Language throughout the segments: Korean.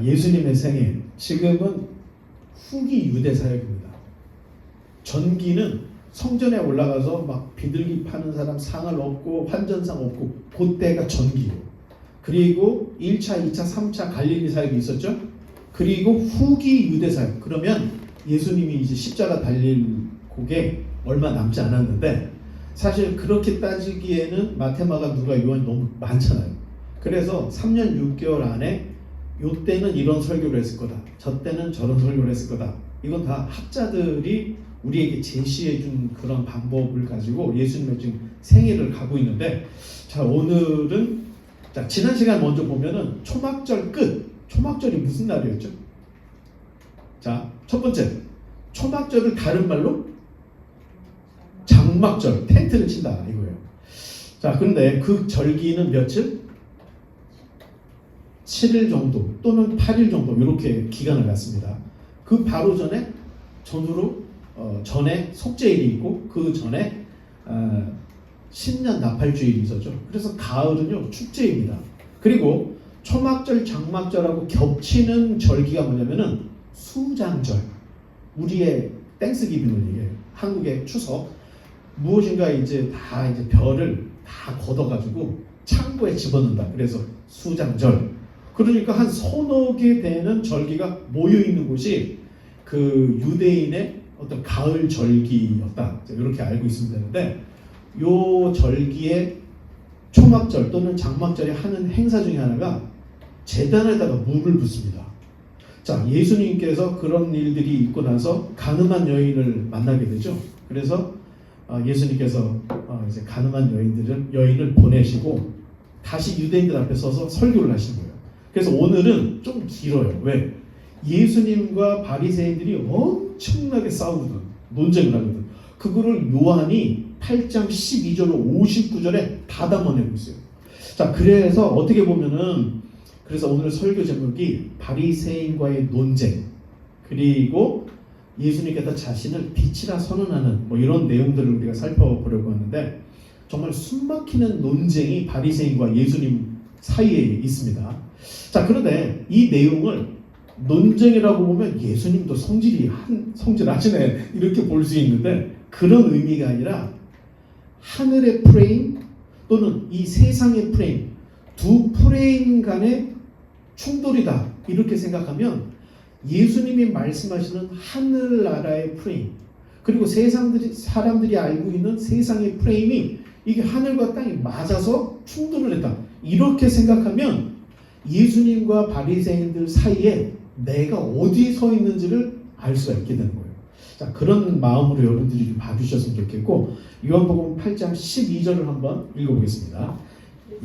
예수님의 생애, 지금은 후기 유대 사역입니다. 전기는 성전에 올라가서 막 비둘기 파는 사람 상을 얻고 환전상 얻고 그때가 전기예요. 그리고 1차, 2차, 3차 갈릴리 사역이 있었죠. 그리고 후기 유대 사역. 그러면 예수님이 이제 십자가 달릴 곡에 얼마 남지 않았는데, 사실 그렇게 따지기에는 마태, 마가, 누가, 요한이 너무 많잖아요. 그래서 3년 6개월 안에 요 때는 이런 설교를 했을 거다, 저 때는 저런 설교를 했을 거다, 이건 다 학자들이 우리에게 제시해 준 그런 방법을 가지고 예수님의 지금 생애를 가고 있는데, 자, 오늘은 지난 시간 먼저 보면은 초막절 끝. 초막절이 무슨 날이었죠? 자, 첫 번째, 초막절을 다른 말로 장막절, 텐트를 친다 이거예요. 자, 그런데 그 절기는 며칠? 7일 정도 또는 8일 정도 이렇게 기간을 갖습니다. 그 바로 전에 전에 속죄일이 있고, 그 전에 신년 나팔주일이 있었죠. 그래서 가을은요 축제입니다. 그리고 초막절, 장막절하고 겹치는 절기가 뭐냐면은 수장절, 우리의 땡스기빙을 얘기해요. 한국의 추석. 무엇인가 이제 별을 다 걷어가지고 창고에 집어넣는다. 그래서 수장절. 그러니까 한 서너 개 되는 절기가 모여 있는 곳이 그 유대인의 어떤 가을 절기였다. 이렇게 알고 있으면 되는데, 요 절기에 초막절 또는 장막절에 하는 행사 중에 하나가 제단에다가 물을 붓습니다. 자, 예수님께서 그런 일들이 있고 나서 가늠한 여인을 만나게 되죠. 그래서 예수님께서 이제 가늠한 여인을 보내시고 다시 유대인들 앞에 서서 설교를 하신 거예요. 그래서 오늘은 좀 길어요. 왜? 예수님과 바리새인들이 엄청나게 싸우거든, 논쟁을 하거든. 그거를 요한이 8장 12절로 59절에 다 담아내고 있어요. 자, 그래서 어떻게 보면은, 그래서 오늘 설교 제목이 바리새인과의 논쟁, 그리고 예수님께서 자신을 빛이라 선언하는 이런 내용들을 우리가 살펴보려고 하는데, 정말 숨막히는 논쟁이 바리새인과 예수님 사이에 있습니다. 자, 그런데 이 내용을 논쟁이라고 보면 예수님도 성질하시네 이렇게 볼 수 있는데, 그런 의미가 아니라 하늘의 프레임 또는 이 세상의 프레임, 두 프레임 간의 충돌이다 이렇게 생각하면, 예수님이 말씀하시는 하늘나라의 프레임, 그리고 사람들이 알고 있는 세상의 프레임이 이게 하늘과 땅이 맞아서 충돌을 했다 이렇게 생각하면, 예수님과 바리새인들 사이에 내가 어디에 서 있는지를 알 수가 있게 되는 거예요. 자, 그런 마음으로 여러분들이 좀 봐주셨으면 좋겠고, 요한복음 8장 12절을 한번 읽어보겠습니다.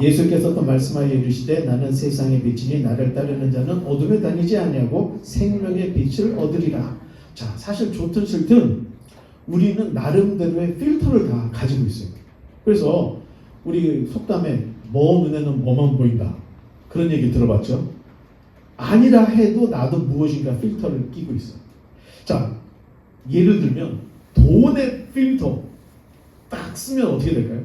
예수께서 또 말씀하여 이르시되 나는 세상의 빛이니 나를 따르는 자는 어둠에 다니지 아니하고 생명의 빛을 얻으리라. 자, 사실 좋든 싫든 우리는 나름대로의 필터를 다 가지고 있어요. 그래서 우리 속담에 뭐 눈에는 뭐만 보인다 그런 얘기 들어봤죠? 아니라 해도 나도 무엇인가 필터를 끼고 있어. 자, 예를 들면 돈의 필터 딱 쓰면 어떻게 될까요?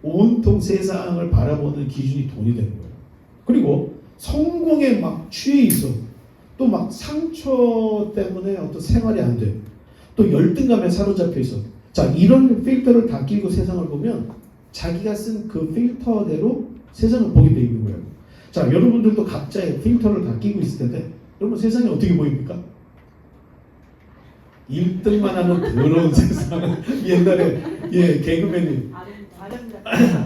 온통 세상을 바라보는 기준이 돈이 되는 거예요. 그리고 성공에 막 취해 있어. 또 막 상처 때문에 어떤 생활이 안 돼. 또 열등감에 사로잡혀 있어. 자, 이런 필터를 다 끼고 세상을 보면 자기가 쓴 그 필터대로 세상을 보게 돼 있는 거예요. 자, 여러분들도 각자의 필터를 다 끼고 있을 텐데, 여러분 세상이 어떻게 보입니까? 1등만 하는 더러운 세상. 옛날에 개그맨이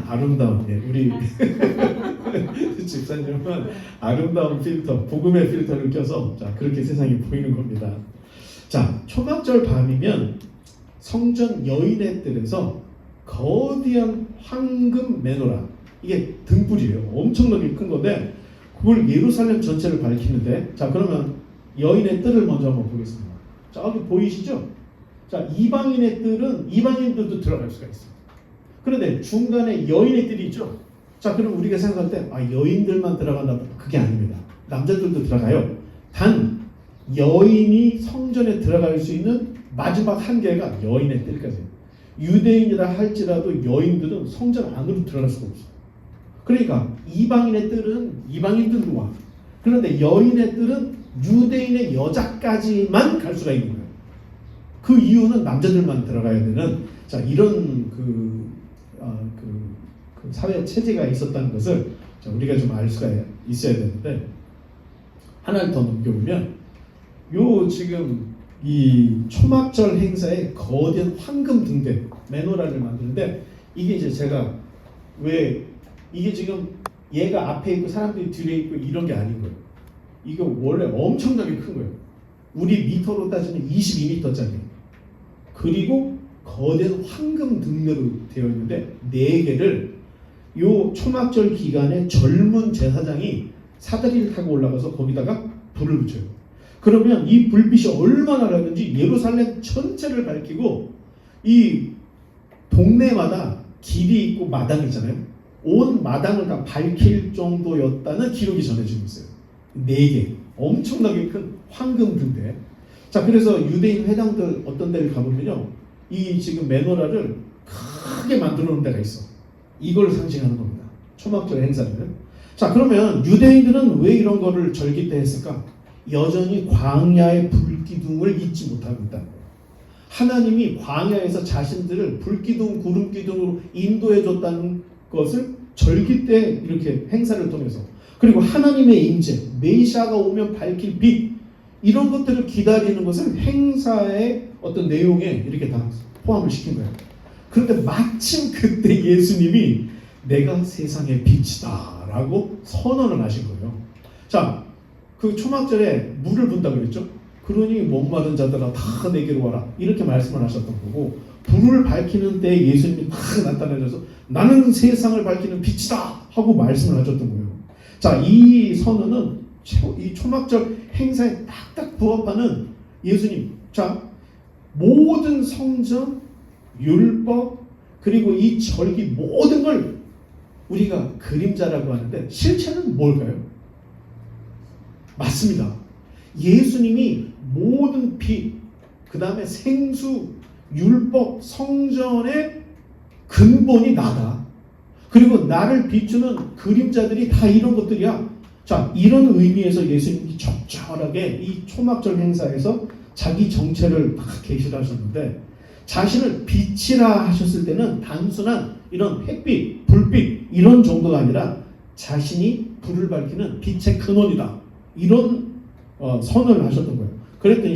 아름다운, 우리 집사님은 아름다운 필터, 복음의 필터를 껴서 자, 그렇게 세상이 보이는 겁니다. 자, 초막절 밤이면 성전 여인의 뜰에서 거대한 황금 메노라, 이게 등불이에요. 엄청나게 큰 건데 그걸 예루살렘 전체를 밝히는데, 자, 그러면 여인의 뜰을 먼저 한번 보겠습니다. 자, 여기 보이시죠? 자, 이방인의 뜰은 이방인들도 들어갈 수가 있어요. 그런데 중간에 여인의 뜰이 있죠? 자, 그럼 우리가 생각할 때 여인들만 들어간다, 그게 아닙니다. 남자들도 들어가요. 단 여인이 성전에 들어갈 수 있는 마지막 한계가 여인의 뜰까지예요. 유대인이라 할지라도 여인들은 성전 안으로 들어갈 수가 없어요. 그러니까 이방인의 뜰은 이방인들도 와. 그런데 여인의 뜰은 유대인의 여자까지만 갈 수가 있는 거예요. 그 이유는 남자들만 들어가야 되는 자 이런 그 사회 체제가 있었다는 것을 자, 우리가 좀 알 수가 있어야 되는데 하나를 더 넘겨보면 요 지금 이 초막절 행사에 거대한 황금 등대 메노라를 만드는데 이게 이제 제가 왜 이게 지금 얘가 앞에 있고 사람들이 뒤에 있고 이런 게 아닌 거예요. 이거 원래 엄청나게 큰 거예요. 우리 미터로 따지면 22m짜리. 그리고 거대한 황금 등대로 되어 있는데 4개를 요 초막절 기간에 젊은 제사장이 사다리를 타고 올라가서 거기다가 불을 붙여요. 그러면 이 불빛이 얼마나 나는지 예루살렘 전체를 밝히고 이 동네마다 길이 있고 마당이 있잖아요. 온 마당을 다 밝힐 정도였다는 기록이 전해지고 있어요. 4개 엄청나게 큰 황금 등대. 자, 그래서 유대인 회당들 어떤 데를 가보면요, 이 지금 메노라를 크게 만들어 놓은 데가 있어. 이걸 상징하는 겁니다. 초막절 행사를. 자, 그러면 유대인들은 왜 이런 거를 절기 때 했을까? 여전히 광야의 불기둥을 잊지 못하고 있다는 거예요. 하나님이 광야에서 자신들을 불기둥, 구름기둥으로 인도해 줬다는 것을 절기 때 이렇게 행사를 통해서, 그리고 하나님의 임재, 메시아가 오면 밝힐 빛, 이런 것들을 기다리는 것을 행사의 어떤 내용에 이렇게 다 포함을 시킨 거예요. 그런데 마침 그때 예수님이 내가 세상의 빛이다 라고 선언을 하신 거예요. 자, 그 초막절에 물을 붓다 그랬죠. 그러니 목마른 자들아 다 내게로 와라 이렇게 말씀을 하셨던 거고, 불을 밝히는 때 예수님이 딱 나타나셔서 나는 세상을 밝히는 빛이다 하고 말씀을 하셨던 거예요. 자, 이 선언은 이 초막절 행사에 딱딱 부합하는 예수님. 자, 모든 성전, 율법, 그리고 이 절기 모든 걸 우리가 그림자라고 하는데 실체는 뭘까요? 맞습니다. 예수님이 모든 빛, 그 다음에 생수, 율법, 성전의 근본이 나다. 그리고 나를 비추는 그림자들이 다 이런 것들이야. 자, 이런 의미에서 예수님이 적절하게 이 초막절 행사에서 자기 정체를 딱 계시를 하셨는데, 자신을 빛이라 하셨을 때는 단순한 이런 햇빛, 불빛 이런 정도가 아니라 자신이 불을 밝히는 빛의 근원이다. 이런 선언을 하셨던 거예요. 그랬더니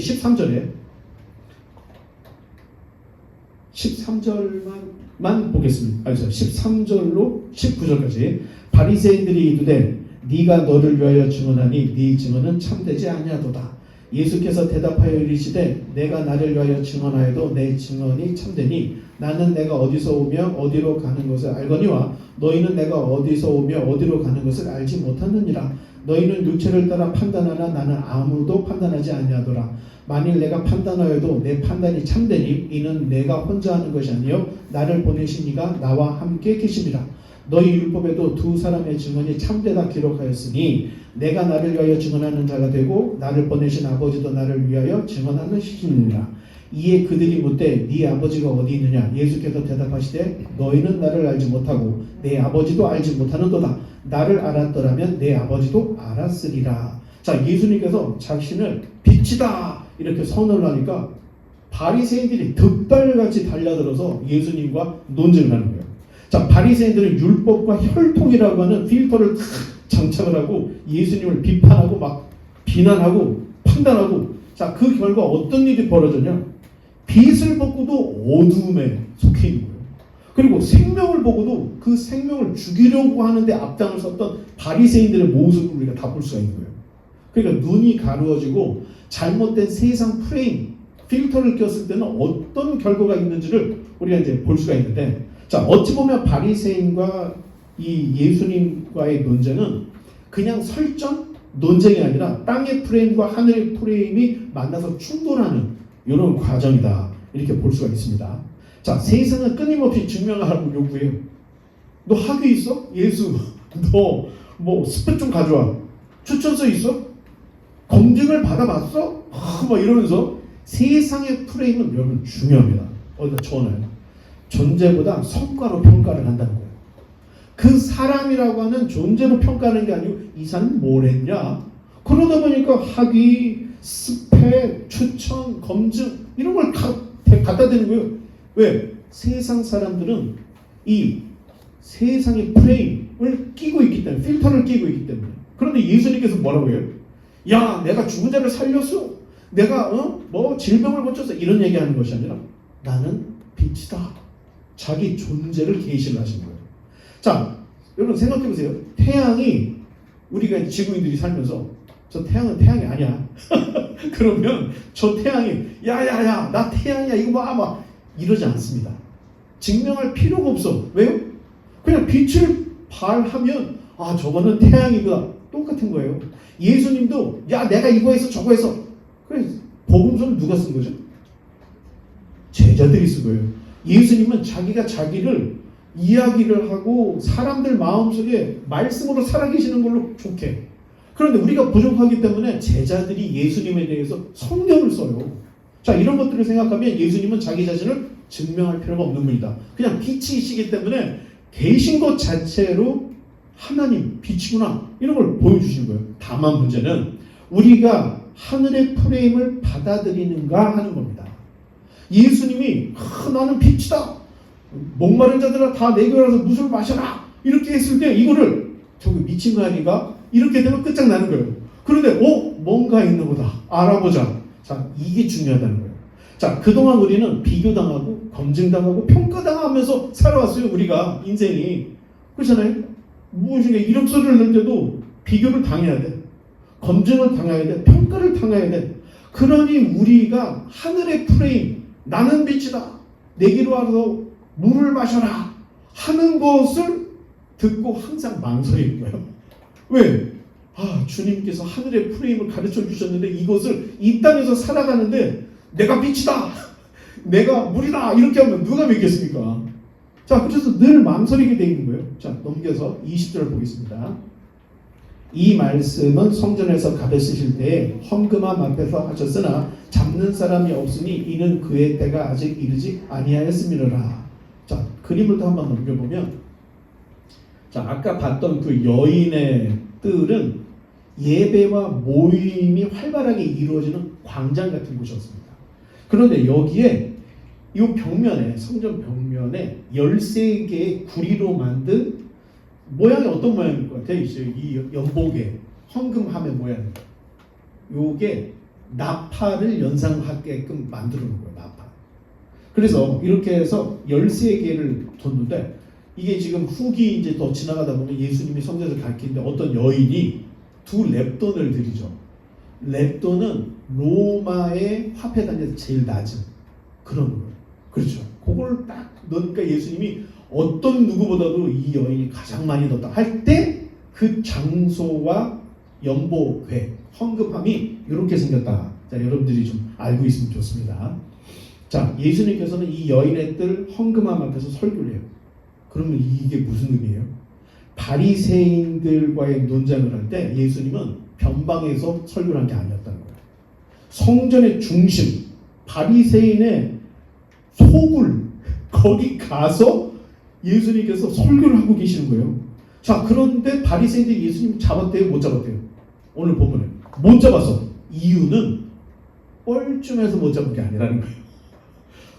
13절만 보겠습니다. 13절로 19절까지 바리새인들이 이르되 네가 너를 위하여 증언하니 네 증언은 참되지 아니하도다. 예수께서 대답하여 이르시되 내가 나를 위하여 증언하여도 내 증언이 참되니 나는 내가 어디서 오며 어디로 가는 것을 알거니와 너희는 내가 어디서 오며 어디로 가는 것을 알지 못하느니라. 너희는 육체를 따라 판단하나 나는 아무도 판단하지 아니하더라. 만일 내가 판단하여도 내 판단이 참되니 이는 내가 혼자 하는 것이 아니요 나를 보내신 이가 나와 함께 계심이라. 너희 율법에도 두 사람의 증언이 참되다 기록하였으니 내가 나를 위하여 증언하는 자가 되고 나를 보내신 아버지도 나를 위하여 증언하는 시키느니라. 이에 그들이 묻되 네 아버지가 어디 있느냐? 예수께서 대답하시되 너희는 나를 알지 못하고 내 아버지도 알지 못하는도다. 나를 알았더라면 내 아버지도 알았으리라. 자, 예수님께서 자신을 빛이다 이렇게 선언을 하니까 바리새인들이 득달같이 달려들어서 예수님과 논쟁을 하는 거예요. 자, 바리새인들은 율법과 혈통이라고 하는 필터를 장착을 하고 예수님을 비판하고 막 비난하고 판단하고, 자, 그 결과 어떤 일이 벌어졌냐? 빛을 보고도 어두움에 속해 있는 거예요. 그리고 생명을 보고도 그 생명을 죽이려고 하는데 앞장을 섰던 바리새인들의 모습을 우리가 다 볼 수가 있는 거예요. 그러니까 눈이 가루어지고 잘못된 세상 프레임, 필터를 꼈을 때는 어떤 결과가 있는지를 우리가 이제 볼 수가 있는데, 자, 어찌 보면 바리새인과 이 예수님과의 논쟁은 그냥 설정 논쟁이 아니라 땅의 프레임과 하늘의 프레임이 만나서 충돌하는 이런 과정이다 이렇게 볼 수가 있습니다. 자, 세상은 끊임없이 증명하라고 요구해요. 너 학위 있어? 예수. 너 뭐 스펙 좀 가져와. 추천서 있어? 검증을 받아봤어? 뭐 이러면서 세상의 프레임은 여러분 중요합니다. 어디다 적어놔요. 존재보다 성과로 평가를 한다는 거예요. 그 사람이라고 하는 존재로 평가하는 게 아니고 이 사람이 뭘 했냐? 그러다 보니까 학위, 스펙, 추천, 검증 이런 걸 갖다 대는 거예요. 왜? 세상 사람들은 이 세상의 프레임을 끼고 있기 때문에, 필터를 끼고 있기 때문에. 그런데 예수님께서 뭐라고 해요? 야, 내가 죽은 자를 살렸어. 내가 뭐 질병을 고쳤어. 이런 얘기하는 것이 아니라 나는 빛이다. 자기 존재를 계시를 하신 거예요. 자, 여러분 생각해 보세요. 태양이 우리가 지구인들이 살면서 저 태양은 태양이 아니야. 그러면 저 태양이 야야야 나 태양이야 이거 봐 막 이러지 않습니다. 증명할 필요가 없어. 왜요? 그냥 빛을 발하면 아 저거는 태양이구나. 똑같은 거예요. 예수님도 야 내가 이거 해서 저거 해서 그래 복음서를 누가 쓴 거죠? 제자들이 쓴 거예요. 예수님은 자기가 자기를 이야기를 하고 사람들 마음속에 말씀으로 살아계시는 걸로 좋게. 그런데 우리가 부족하기 때문에 제자들이 예수님에 대해서 성경을 써요. 자, 이런 것들을 생각하면 예수님은 자기 자신을 증명할 필요가 없는 분이다. 그냥 빛이시기 때문에 계신 것 자체로 하나님 빛이구나 이런 걸 보여주신 거예요. 다만 문제는 우리가 하늘의 프레임을 받아들이는가 하는 겁니다. 예수님이 나는 빛이다. 목마른 자들아 다 내게 와서 물을 마셔라. 이렇게 했을 때 이거를 저기 미친 거 아닌가? 이렇게 되면 끝장나는 거예요. 그런데 뭔가 있는 거다. 알아보자. 자, 이게 중요하다는 거예요. 자, 그동안 우리는 비교당하고 검증당하고 평가당하면서 살아왔어요. 우리가 인생이. 그렇잖아요. 무엇인가 이력서를 낼 때도 비교를 당해야 돼. 검증을 당해야 돼. 평가를 당해야 돼. 그러니 우리가 하늘의 프레임 나는 빛이다. 내게로 와서 물을 마셔라 하는 것을 듣고 항상 망설이는 거예요. 왜? 주님께서 하늘의 프레임을 가르쳐 주셨는데 이것을 이 땅에서 살아가는데 내가 빛이다. 내가 물이다. 이렇게 하면 누가 믿겠습니까? 자, 그래서 늘 망설이게 돼 있는 거예요. 자, 넘겨서 20절 보겠습니다. 이 말씀은 성전에서 가be 쓰실 때에 헌금함 앞에서 하셨으나 잡는 사람이 없으니 이는 그의 때가 아직 이르지 아니하였음이로라. 자, 그림을 한번 넘겨보면 자, 아까 봤던 그 여인의 뜰은 예배와 모임이 활발하게 이루어지는 광장 같은 곳이었습니다. 그런데 여기에 이 벽면에 성전 벽면에 13개의 구리로 만든 모양이 어떤 모양일 것 같아요? 이 연복의 헌금함의 모양. 요게 나팔을 연상하게끔 만들어 놓은 거예요. 나팔. 그래서 이렇게 해서 13개를 뒀는데 이게 지금 후기 이제 더 지나가다 보면 예수님이 성전에서 가르치는데 어떤 여인이 2렙돈을 드리죠. 렙돈은 로마의 화폐 단위에서 제일 낮은 그런 거예요. 그렇죠. 그걸 딱 넣으니까 예수님이 어떤 누구보다도 이 여인이 가장 많이 넣었다 할 때 그 장소와 연보궤 헌금함이 이렇게 생겼다. 자, 여러분들이 좀 알고 있으면 좋습니다. 자, 예수님께서는 이 여인의 뜰 헌금함 앞에서 설교를 해요. 그러면 이게 무슨 의미예요? 바리새인들과의 논쟁을 할 때 예수님은 변방에서 설교를 한 게 아니었다는 거예요. 성전의 중심, 바리새인의 소굴, 거기 가서 예수님께서 설교를 하고 계시는 거예요. 자, 그런데 바리새인들이 예수님 잡았대요? 못 잡았대요? 오늘 본문에 못 잡았어. 이유는 뻘쭘해서 못 잡은 게 아니라는 거예요.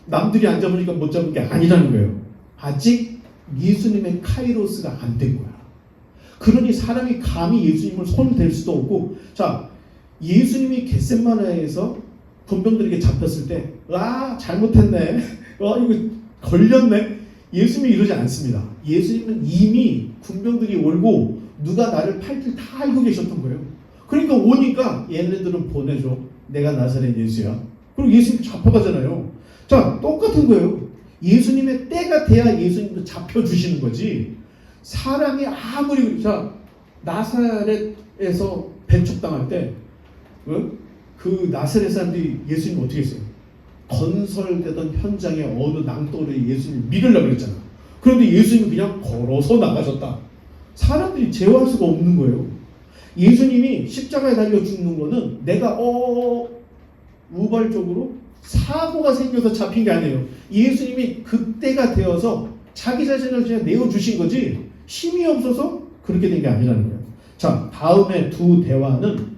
남들이 안 잡으니까 못 잡은 게 아니라는 거예요. 아직 예수님의 카이로스가 안 된 거야. 그러니 사람이 감히 예수님을 손을 댈 수도 없고, 자, 예수님이 겟세마네에서 군병들에게 잡혔을 때, 잘못했네. 이거 걸렸네. 예수님이 이러지 않습니다. 예수님은 이미 군병들이 올고 누가 나를 팔길 다 알고 계셨던 거예요. 그러니까 오니까 얘네들은 보내줘. 내가 나사렛 예수야. 그리고 예수님 잡혀가잖아요. 자, 똑같은 거예요. 예수님의 때가 돼야 예수님도 잡혀주시는 거지. 사람이 아무리 자 나사렛에서 배척당할 때 그 나사렛 사람들이 예수님 어떻게 했어요? 건설되던 현장의 어느 낭떠러리 예수님 믿으려고 그랬잖아. 그런데 예수님은 그냥 걸어서 나가셨다. 사람들이 제어할 수가 없는 거예요. 예수님이 십자가에 달려 죽는 거는 내가 우발적으로 사고가 생겨서 잡힌 게 아니에요. 예수님이 그때가 되어서 자기 자신을 그냥 내어주신 거지 힘이 없어서 그렇게 된 게 아니라는 거예요. 자, 다음에 두 대화는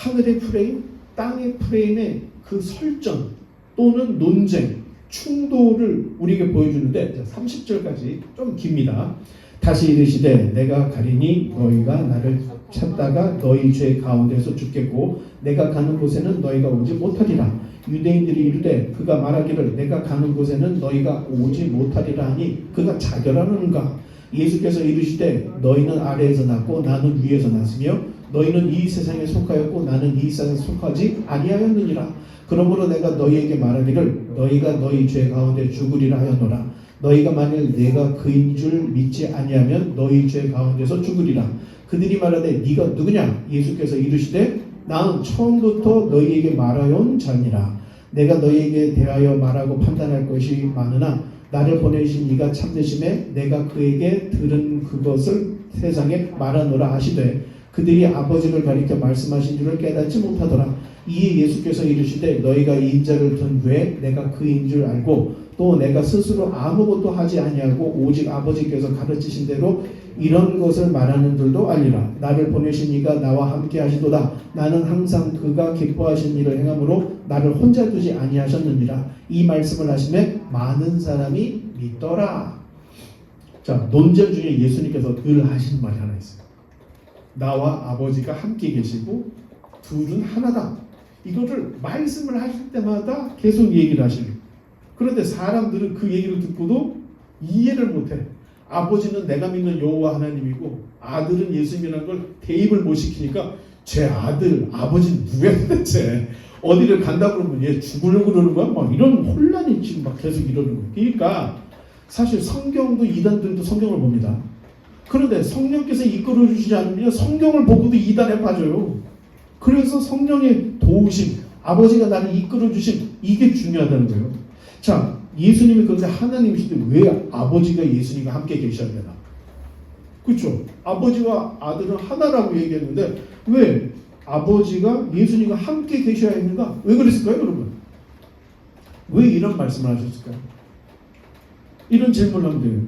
하늘의 프레임, 땅의 프레임의 그 설정 또는 논쟁, 충돌을 우리에게 보여주는데 30절까지 좀 깁니다. 다시 이르시되 내가 가리니 너희가 나를 찾다가 너희 죄 가운데서 죽겠고 내가 가는 곳에는 너희가 오지 못하리라. 유대인들이 이르되 그가 말하기를 내가 가는 곳에는 너희가 오지 못하리라 하니 그가 자결하는가. 예수께서 이르시되 너희는 아래에서 났고 나는 위에서 났으며 너희는 이 세상에 속하였고 나는 이 세상에 속하지 아니하였느니라. 그러므로 내가 너희에게 말하기를 너희가 너희 죄 가운데 죽으리라 하였노라. 너희가 만일 내가 그인 줄 믿지 아니하면 너희 죄 가운데서 죽으리라. 그들이 말하되 네가 누구냐? 예수께서 이르시되 나는 처음부터 너희에게 말하여온 자니라. 내가 너희에게 대하여 말하고 판단할 것이 많으나 나를 보내신 이가 참되심에 내가 그에게 들은 그것을 세상에 말하노라 하시되 그들이 아버지를 가리켜 말씀하신 줄을 깨닫지 못하더라. 이에 예수께서 이르시되 너희가 이 인자를 든 후에 내가 그인 줄 알고 또 내가 스스로 아무것도 하지 아니하고 오직 아버지께서 가르치신 대로 이런 것을 말하는 줄도 알리라. 나를 보내신 이가 나와 함께 하시도다. 나는 항상 그가 기뻐하신 일을 행함으로 나를 혼자 두지 아니하셨느니라. 이 말씀을 하시매 많은 사람이 믿더라. 자, 논쟁 중에 예수님께서 늘 하시는 말이 하나 있어요. 나와 아버지가 함께 계시고 둘은 하나다. 이거를 말씀을 하실 때마다 계속 얘기를 하시는 거예요. 그런데 사람들은 그 얘기를 듣고도 이해를 못해. 아버지는 내가 믿는 여호와 하나님이고 아들은 예수님이라는 걸 대입을 못 시키니까 제 아들, 아버지는 누구야 도대체? 어디를 간다 그러면 얘 죽으려고 그러는 거야? 막 이런 혼란이 지금 막 계속 이러는 거예요. 그러니까 사실 성경도 이단들도 성경을 봅니다. 그런데 성령께서 이끌어 주시지 않으면 성경을 보고도 이단에 빠져요. 그래서 성령의 도우심, 아버지가 나를 이끌어 주심, 이게 중요하다는 거예요. 자, 예수님이 그런데 하나님이신데 왜 아버지가 예수님과 함께 계셔야 되나? 그렇죠? 아버지와 아들은 하나라고 얘기했는데 왜 아버지가 예수님과 함께 계셔야 했는가? 왜 그랬을까요, 여러분? 왜 이런 말씀을 하셨을까요? 이런 질문을 하면 돼요.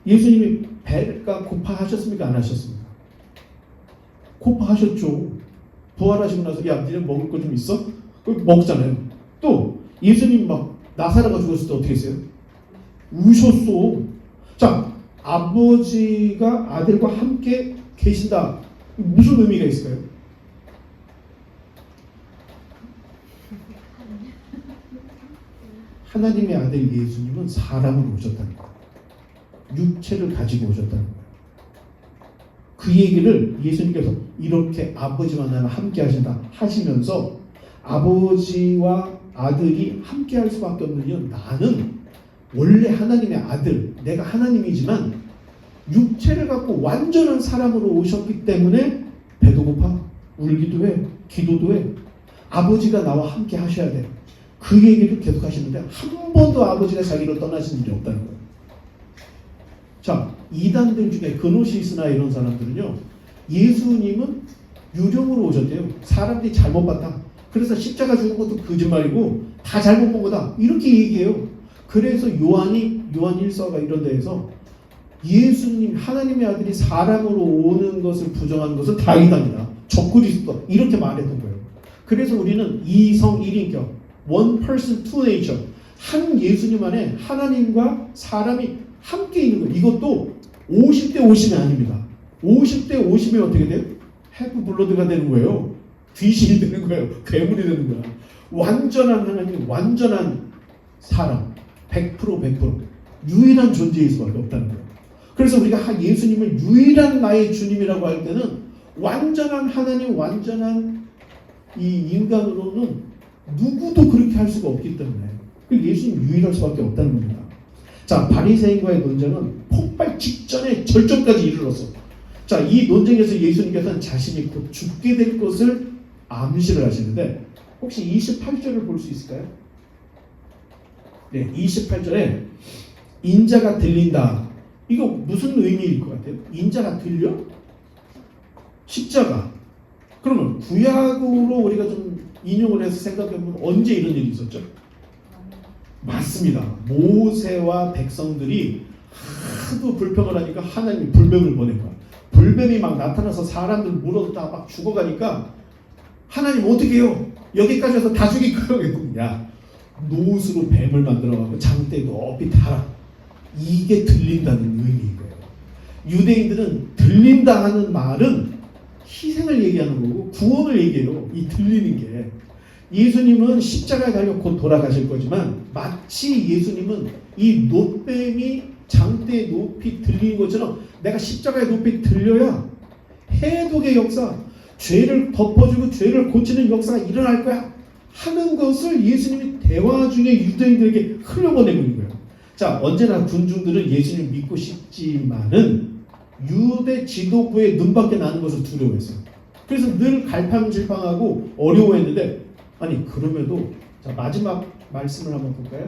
예수님이 배가 고파하셨습니까? 안 하셨습니까? 고파하셨죠. 부활하시고 나서 야, 니네 먹을 거 좀 있어? 먹잖아요. 또 예수님 막 나사로가 죽었을 때 어떻게 했어요? 우셨어. 자, 아버지가 아들과 함께 계신다. 무슨 의미가 있을까요? 하나님의 아들 예수님은 사람으로 오셨다는 거예요. 육체를 가지고 오셨다는 거예요. 그 얘기를 예수님께서 이렇게 아버지와 나는 함께 하신다 하시면서 아버지와 아들이 함께 할 수밖에 없는 이유는 나는 원래 하나님의 아들, 내가 하나님이지만 육체를 갖고 완전한 사람으로 오셨기 때문에 배도 고파, 울기도 해, 기도도 해. 아버지가 나와 함께 하셔야 돼. 그 얘기를 계속 하시는데 한 번도 아버지가 자기를 떠나신 일이 없다는 거예요. 자, 이단들 중에 그노시스나 이런 사람들은요, 예수님은 유령으로 오셨대요. 사람들이 잘못 봤다. 그래서 십자가 죽은 것도 거짓말이고 다 잘못 본 거다. 이렇게 얘기해요. 그래서 요한 1서가 이런 데에서 예수님, 하나님의 아들이 사람으로 오는 것을 부정하는 것은 다 이단이다. 적그리스도 이렇게 말했던 거예요. 그래서 우리는 이성 1인격, one person, two nature, 한 예수님 안에 하나님과 사람이 함께 있는 거예요. 이것도 50대 50이 아닙니다. 50대 50이 어떻게 돼요? 해프 블러드가 되는 거예요. 귀신이 되는 거예요. 괴물이 되는 거야. 완전한 하나님, 완전한 사람, 100% 유일한 존재일 수밖에 없다는 거예요. 그래서 우리가 예수님을 유일한 나의 주님이라고 할 때는 완전한 하나님, 완전한 이 인간으로는 누구도 그렇게 할 수가 없기 때문에 예수님 유일할 수밖에 없다는 겁니다. 자, 바리새인과의 논쟁은 폭발 직전에 절정까지 이르렀어. 자, 이 논쟁에서 예수님께서는 자신이 곧 죽게 될 것을 암시를 하시는데 혹시 28절을 볼 수 있을까요? 네, 28절에 인자가 들린다. 이거 무슨 의미일 것 같아요? 인자가 들려? 십자가. 그러면 구약으로 우리가 좀 인용을 해서 생각해보면 언제 이런 일이 있었죠? 맞습니다. 모세와 백성들이 하도 불평을 하니까 하나님이 불뱀을 보낸 거야. 불뱀이 막 나타나서 사람들 물어다 막 죽어가니까 하나님 어떻게 해요? 여기까지 와서 다 죽일 거예요. 야, 노스로 뱀을 만들어가고 장대 높이 달아. 이게 들린다는 의미인 거예요. 유대인들은 들린다 하는 말은 희생을 얘기하는 거고 구원을 얘기해요. 이 들리는 게. 예수님은 십자가에 달려 곧 돌아가실 거지만 마치 예수님은 이 놋뱀이 장대에 높이 들리는 것처럼 내가 십자가에 높이 들려야 해독의 역사, 죄를 덮어주고 죄를 고치는 역사가 일어날 거야 하는 것을 예수님이 대화 중에 유대인들에게 흘려보내고 있는 거예요. 자, 언제나 군중들은 예수님을 믿고 싶지만은 유대 지도부의 눈밖에 나는 것을 두려워했어요. 그래서 늘 갈팡질팡하고 어려워했는데, 아니 그럼에도 자 마지막 말씀을 한번 볼까요?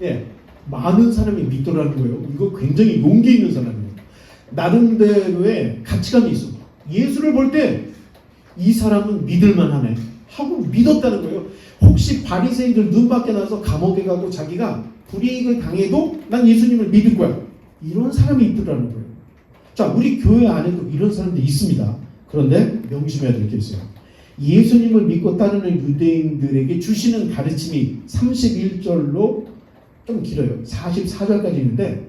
예, 많은 사람이 믿더라는 거예요. 이거 굉장히 용기 있는 사람이에요. 나름대로의 가치관이 있어. 예수를 볼 때 이 사람은 믿을만하네 하고 믿었다는 거예요. 혹시 바리새인들 눈밖에 나서 감옥에 가고 자기가 불이익을 당해도 난 예수님을 믿을 거야. 이런 사람이 있더라는 거예요. 자, 우리 교회 안에도 이런 사람들이 있습니다. 그런데 명심해야 될 게 있어요. 예수님을 믿고 따르는 유대인들에게 주시는 가르침이 31절로 좀 길어요. 44절까지 있는데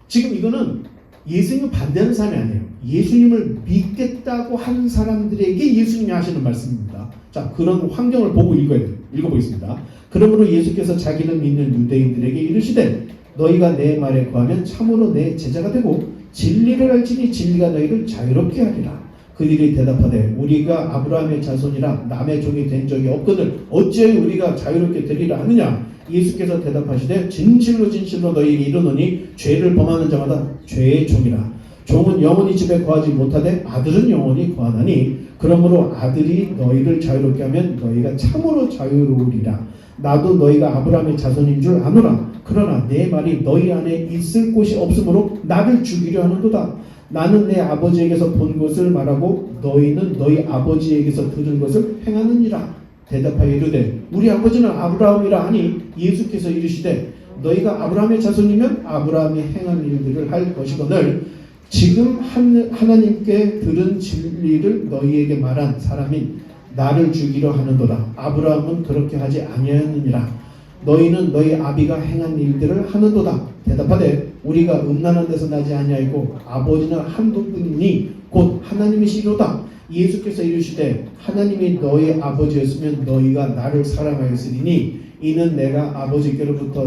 지금 이거는 예수님을 반대하는 사람이 아니에요. 예수님을 믿겠다고 한 사람들에게 예수님이 하시는 말씀입니다. 자, 그런 환경을 보고 읽어야 돼요. 읽어보겠습니다. 그러므로 예수께서 자기를 믿는 유대인들에게 이르시되 너희가 내 말에 거하면 참으로 내 제자가 되고 진리를 알지니 진리가 너희를 자유롭게 하리라. 그들이 대답하되 우리가 아브라함의 자손이라 남의 종이 된 적이 없거늘 어찌하여 우리가 자유롭게 되리라 하느냐. 예수께서 대답하시되 진실로 진실로 너희에게 이르노니 죄를 범하는 자마다 죄의 종이라. 종은 영원히 집에 거하지 못하되 아들은 영원히 거하나니 그러므로 아들이 너희를 자유롭게 하면 너희가 참으로 자유로우리라. 나도 너희가 아브라함의 자손인 줄 아노라. 그러나 내 말이 너희 안에 있을 곳이 없으므로 나를 죽이려 하는도다. 나는 내 아버지에게서 본 것을 말하고 너희는 너희 아버지에게서 들은 것을 행하느니라. 대답하여 이르되 우리 아버지는 아브라함이라 하니 예수께서 이르시되 너희가 아브라함의 자손이면 아브라함이 행한 일들을 할 것이거늘 지금 하나님께 들은 진리를 너희에게 말한 사람인 나를 죽이려 하는도다. 아브라함은 그렇게 하지 아니하였느니라. 너희는 너희 아비가 행한 일들을 하는도다. 대답하되 우리가 음란한 데서 나지 아니하고 아버지는 한 분이니 곧 하나님이시로다. 예수께서 이르시되 하나님이 너희 아버지였으면 너희가 나를 사랑하였으리니 이는 내가 아버지께로부터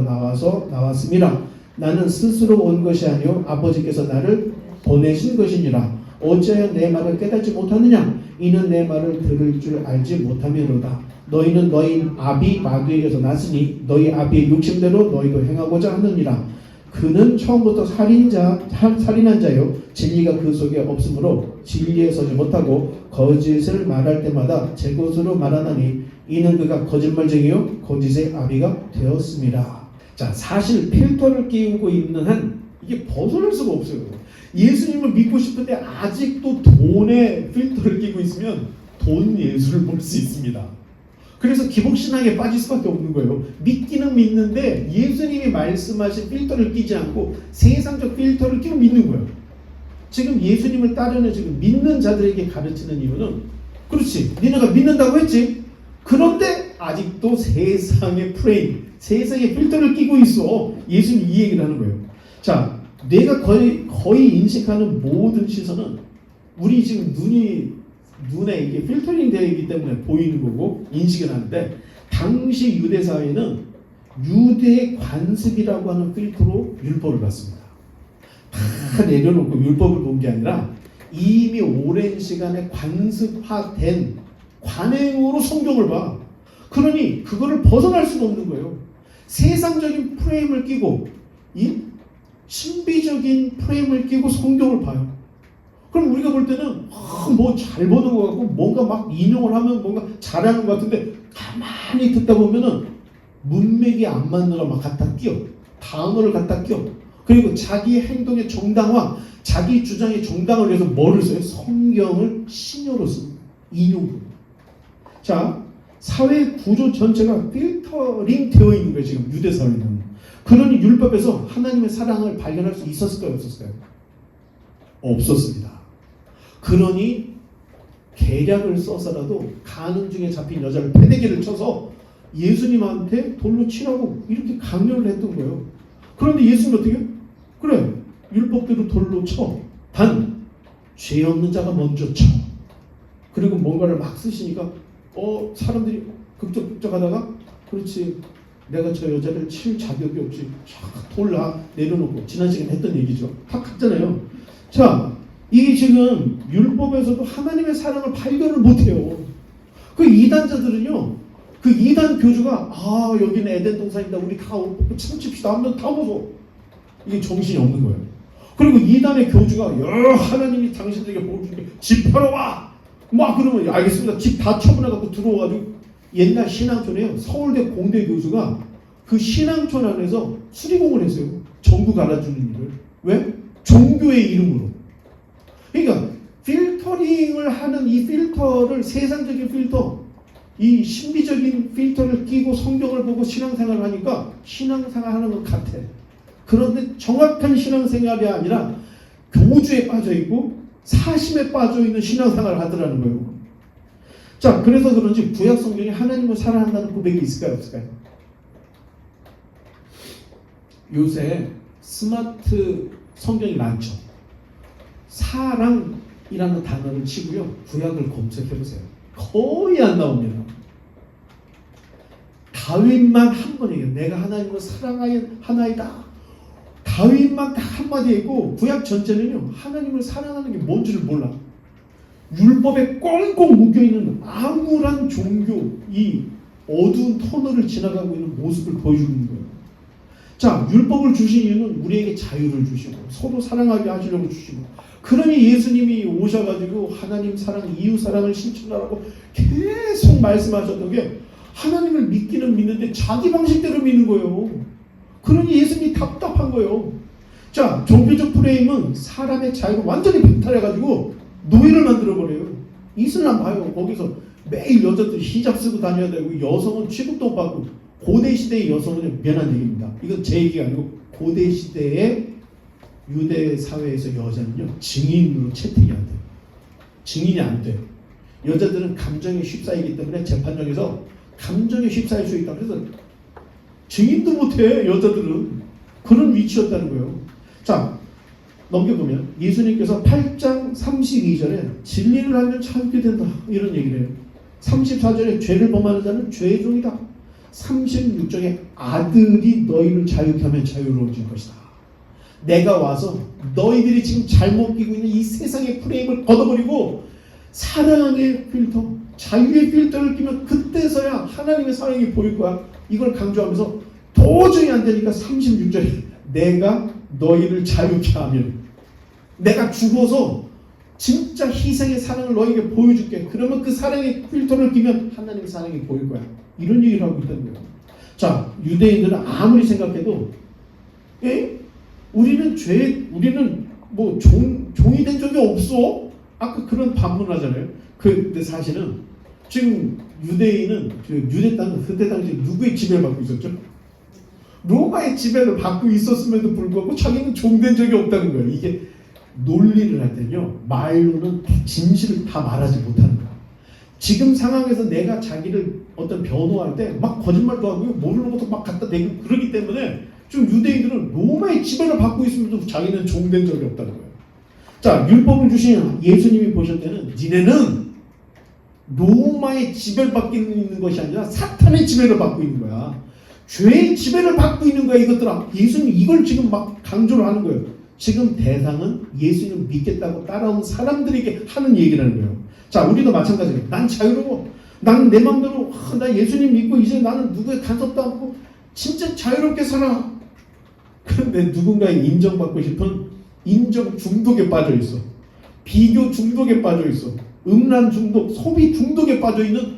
나왔음이라. 나는 스스로 온 것이 아니요 아버지께서 나를 보내신 것이니라. 어찌하여 내 말을 깨닫지 못하느냐. 이는 내 말을 들을 줄 알지 못함이로다. 너희는 너희 아비 마귀에게서 났으니 너희 아비의 욕심대로 너희도 행하고자 하느니라. 그는 처음부터 살인한 자요 진리가 그 속에 없으므로 진리에 서지 못하고 거짓을 말할 때마다 제 것으로 말하나니 이는 그가 거짓말쟁이요 거짓의 아비가 되었습니다. 자, 사실 필터를 끼우고 있는 한 이게 벗어날 수가 없어요. 예수님을 믿고 싶은데 아직도 돈에 필터를 끼고 있으면 돈 예수를 볼 수 있습니다. 그래서 기복신앙에 빠질 수밖에 없는 거예요. 믿기는 믿는데 예수님이 말씀하신 필터를 끼지 않고 세상적 필터를 끼고 믿는 거예요. 지금 예수님을 따르는 지금 믿는 자들에게 가르치는 이유는 그렇지, 니네가 믿는다고 했지. 그런데 아직도 세상의 프레임, 세상의 필터를 끼고 있어. 예수님이 이 얘기를 하는 거예요. 자, 내가 거의 인식하는 모든 시선은 우리 지금 눈에 이게 필터링 되어 있기 때문에 보이는 거고 인식을 하는데 당시 유대 사회는 유대의 관습이라고 하는 필터로 율법을 봤습니다. 다 내려놓고 율법을 본 게 아니라 이미 오랜 시간에 관습화된 관행으로 성경을 봐. 그러니 그거를 벗어날 수가 없는 거예요. 세상적인 프레임을 끼고 이 신비적인 프레임을 끼고 성경을 봐요. 그럼 우리가 볼 때는 뭐 잘 보는 것 같고 뭔가 막 인용을 하면 뭔가 잘하는 것 같은데 가만히 듣다 보면은 문맥이 안 맞는 걸 막 갖다 끼워. 단어를 갖다 끼워. 그리고 자기 행동의 정당화, 자기 주장의 정당을 위해서 뭐를 써요? 성경을 신여로 씁니다. 인용으로. 자, 사회 구조 전체가 필터링 되어 있는 거예요. 지금 유대 사회는. 그러니 율법에서 하나님의 사랑을 발견할 수 있었을까요? 없었을까요? 없었습니다. 그러니 계략을 써서라도 가는 중에 잡힌 여자를 패대기를 쳐서 예수님한테 돌로 치라고 이렇게 강요를 했던 거예요. 그런데 예수님은 어떻게 해요? 그래, 율법대로 돌로 쳐. 단 죄 없는 자가 먼저 쳐. 그리고 뭔가를 막 쓰시니까 사람들이 극적극적하다가 그렇지, 내가 저 여자를 칠 자격이 없지. 돌라 내려놓고 지난 시간에 했던 얘기죠. 다 갔잖아요. 자, 이게 지금 율법에서도 하나님의 사랑을 발견을 못해요. 그 이단자들은요, 그 이단 교주가 여기는 에덴 동산이다, 우리 다 참칩시다 하면 다 보소. 이게 정신이 없는 거예요. 그리고 이단의 교주가 하나님이 당신들에게 복을 주니까 집 하러 와! 막 그러면 알겠습니다. 집 다 처분해갖고 들어와가지고 옛날 신앙촌에요. 서울대 공대 교수가 그 신앙촌 안에서 수리공을 했어요. 전구 갈아주는 일을. 왜? 종교의 이름으로. 그러니까 필터링을 하는 이 필터를, 세상적인 필터, 이 신비적인 필터를 끼고 성경을 보고 신앙생활을 하니까 신앙생활 하는 것 같아. 그런데 정확한 신앙생활이 아니라 교주에 빠져있고 사심에 빠져있는 신앙생활을 하더라는 거예요. 자, 그래서 그런지 구약 성경에 하나님을 사랑한다는 고백이 있을까요, 없을까요? 요새 스마트 성경이 많죠. 사랑이라는 단어를 치고요, 구약을 검색해보세요. 거의 안 나옵니다. 다윗만 한 번 얘기해요. 내가 하나님을 사랑하나이다. 다윗만 딱 한마디 했고, 구약 전체는요, 하나님을 사랑하는 게 뭔지를 몰라. 율법에 꽁꽁 묶여있는 암울한 종교, 이 어두운 터널을 지나가고 있는 모습을 보여주는 거예요. 자, 율법을 주신 이유는 우리에게 자유를 주시고 서로 사랑하게 하시려고 주시고, 그러니 예수님이 오셔가지고 하나님 사랑, 이웃 사랑을 실천하라고 계속 말씀하셨던 게, 하나님을 믿기는 믿는데 자기 방식대로 믿는 거예요. 그러니 예수님이 답답한 거예요. 자, 종교적 프레임은 사람의 자유를 완전히 박탈해가지고 노예를 만들어버려요. 이슬람 봐요. 거기서 매일 여자들 히잡 쓰고 다녀야 되고, 여성은 취급도 못 받고. 고대 시대의 여성은 미안한 얘기입니다. 이건 제 얘기가 아니고 고대 시대의 유대 사회에서 여자는요, 증인으로 채택이 안 돼요. 증인이 안 돼요. 여자들은 감정에 휩싸이기 때문에 재판정에서 감정에 휩싸일 수 있다. 그래서 증인도 못해, 여자들은. 그런 위치였다는 거예요. 자, 넘겨보면 예수님께서 8장 32절에 진리를 알면 참게 된다, 이런 얘기를 해요. 34절에 죄를 범하는 자는 죄의 종이다. 36절에 아들이 너희를 자유케 하면 자유로워질 것이다. 내가 와서 너희들이 지금 잘못 끼고 있는 이 세상의 프레임을 걷어버리고 사랑의 필터, 자유의 필터를 끼면 그때서야 하나님의 사랑이 보일 거야. 이걸 강조하면서 도저히 안 되니까 36절에 내가 너희를 자유케 하면, 내가 죽어서 진짜 희생의 사랑을 너희에게 보여줄게. 그러면 그 사랑의 필터를 끼면 하나님의 사랑이 보일 거야. 이런 얘기를 하고 있다는 거예요. 자, 유대인들은 아무리 생각해도 우리는 뭐 종이 된 적이 없어? 아까 그런 반문을 하잖아요. 근데 사실은 지금 유대인은 유대 땅은 그때 당시 누구의 지배를 받고 있었죠? 로마의 지배를 받고 있었음에도 불구하고 자기는 종된 적이 없다는 거예요. 이게 논리를 할 때는요, 말로는 진실을 다 말하지 못하는 거예요. 지금 상황에서 내가 자기를 어떤 변호할 때 막 거짓말도 하고요, 모르는 것도 막 갖다 대고 그러기 때문에 지금 유대인들은 로마의 지배를 받고 있으면서 자기는 종된 적이 없다는 거예요. 자, 율법을 주신 예수님이 보실 때는 니네는 로마의 지배를 받고 있는 것이 아니라 사탄의 지배를 받고 있는 거야. 죄의 지배를 받고 있는 거야, 이것들아. 예수님이 이걸 지금 막 강조를 하는 거예요. 지금 대상은 예수님 믿겠다고 따라온 사람들에게 하는 얘기라는 거예요. 자, 우리도 마찬가지예요. 난 자유로워. 나는 내 마음대로 나 예수님 믿고 이제 나는 누구의 간섭도 않고 진짜 자유롭게 살아. 그런데 누군가의 인정받고 싶은 인정 중독에 빠져 있어. 비교 중독에 빠져 있어. 음란 중독, 소비 중독에 빠져 있는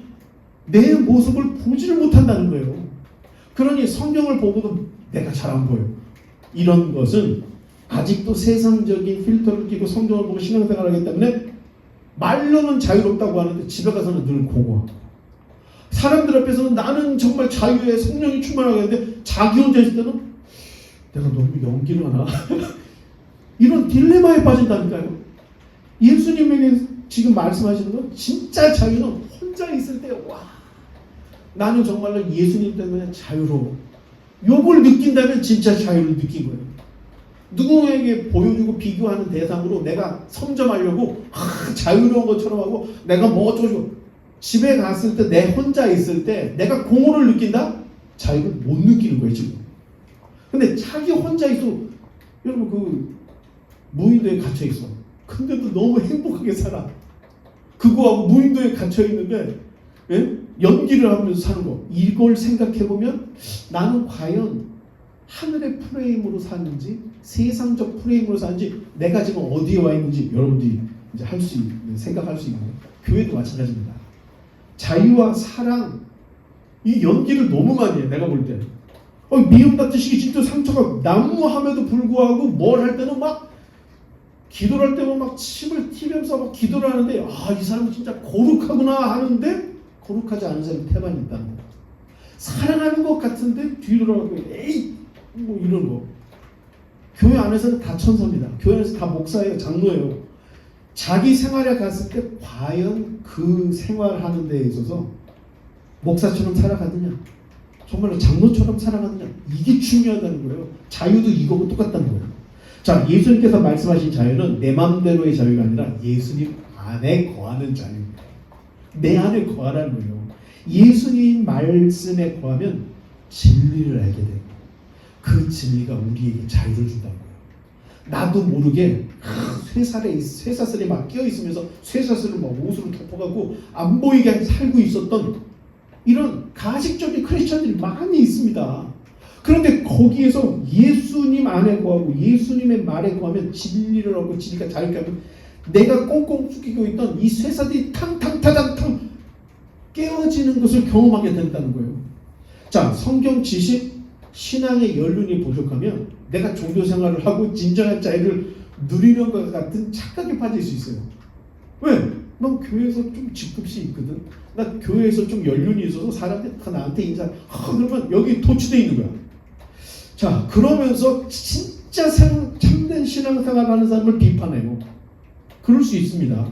내 모습을 보지를 못한다는 거예요. 그러니 성경을 보고도 내가 잘 안 보여. 이런 것은 아직도 세상적인 필터를 끼고 성경을 보고 신앙생활을 하기 때문에 말로는 자유롭다고 하는데 집에 가서는 늘 공허하고, 사람들 앞에서는 나는 정말 자유에 성령이 충만하겠는데 자기 혼자 있을 때는 내가 너무 연기를 하나? 이런 딜레마에 빠진다니까요. 예수님에게 지금 말씀하시는 건 진짜 자유는 혼자 있을 때 와, 나는 정말로 예수님 때문에 자유로워. 요걸 느낀다면 진짜 자유를 느낀 거예요. 누구에게 보여주고 비교하는 대상으로 내가 선점하려고 자유로운 것처럼 하고 내가 뭐 어쩌고 집에 갔을 때 내 혼자 있을 때 내가 공허를 느낀다? 자유를 못 느끼는 거예요 지금. 근데 자기 혼자 있어. 여러분 그 무인도에 갇혀 있어. 근데도 너무 행복하게 살아. 그거하고 무인도에 갇혀 있는데 연기를 하면서 사는 거. 이걸 생각해 보면 나는 과연 하늘의 프레임으로 사는지 세상적 프레임으로 사는지 내가 지금 어디에 와 있는지 여러분들이 이제 할 수 있는, 생각할 수 있는 거예요. 교회도 마찬가지입니다. 자유와 사랑 이 연기를 너무 많이 해. 내가 볼 때 미움받듯이 진짜 상처가 난무함에도 불구하고 뭘 할 때는 막 기도를 할 때는 막 침을 튀면서 막 기도를 하는데 이 사람은 진짜 거룩하구나 하는데 거룩하지 않은 사람이 태반이 있다는 거예요. 사랑하는 것 같은데 뒤돌아가고 에이 뭐 이런 거. 교회 안에서는 다 천사입니다. 교회 안에서 다 목사예요. 장로예요. 자기 생활에 갔을 때 과연 그 생활하는 데에 있어서 목사처럼 살아가느냐 정말로 장로처럼 살아가느냐 이게 중요하다는 거예요. 자유도 이거고 똑같다는 거예요. 자, 예수님께서 말씀하신 자유는 내 마음대로의 자유가 아니라 예수님 안에 거하는 자유입니다. 내 안에 거하라는 거예요. 예수님 말씀에 거하면 진리를 알게 되고 그 진리가 우리에게 자유를 준다는 거예요. 나도 모르게 쇠사슬에 막 끼어있으면서 쇠사슬을 막 옷으로 덮어가고 안 보이게 살고 있었던 이런 가식적인 크리스천들이 많이 있습니다. 그런데 거기에서 예수님 안에 거하고 예수님의 말에 거하면 진리를 얻고 진리가 자유케 하면 내가 꽁꽁 숙이고 있던 이 쇠사슬이 탕탕타당탕 깨어지는 것을 경험하게 된다는 거예요. 자, 성경 지식, 신앙의 연륜이 부족하면 내가 종교 생활을 하고 진정한 자유를 누리는 것 같은 착각에 빠질 수 있어요. 왜? 난 교회에서 좀 직급이 있거든. 나 교회에서 좀 연륜이 있어서 사람들이 다 나한테 인사. 그러면 여기 도취되어 있는 거야. 자, 그러면서 진짜 참된 신앙생활하는 사람을 비판해요. 그럴 수 있습니다.